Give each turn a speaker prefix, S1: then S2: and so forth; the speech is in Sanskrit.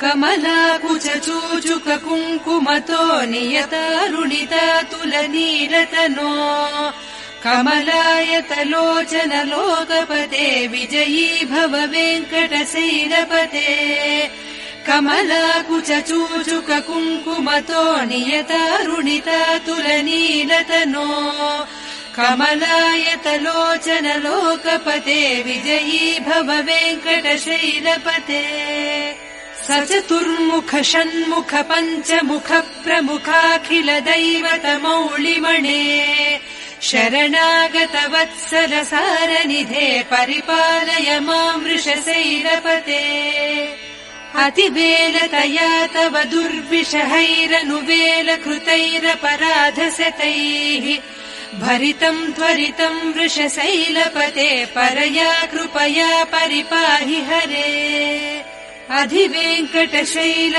S1: कमलाकुचूचुक कुङ्कुमतो नियतारुणितातुलनीलतनो कमलायतलोचन लोकपते विजयी भव वेङ्कटशैलपते कमलाकुचूचुक कुङ्कुमतो नियतारुणितातुलनीलतनो कमलायतलोचन लोकपते विजयी भव वेङ्कटशैलपते सचतुर्मुख षण्मुख पञ्चमुख प्रमुखाखिल दैवतमौलिमणे शरणागत वत्सल सारनिधे परिपालय मां वृषशैलपते अतिवेलतया तव दुर्विषहैरनुवेल कृतैरपराधशतैः भरितम् त्वरितम् वृषशैलपते परया कृपया परिपाहि हरे अधिवेङ्कटशैल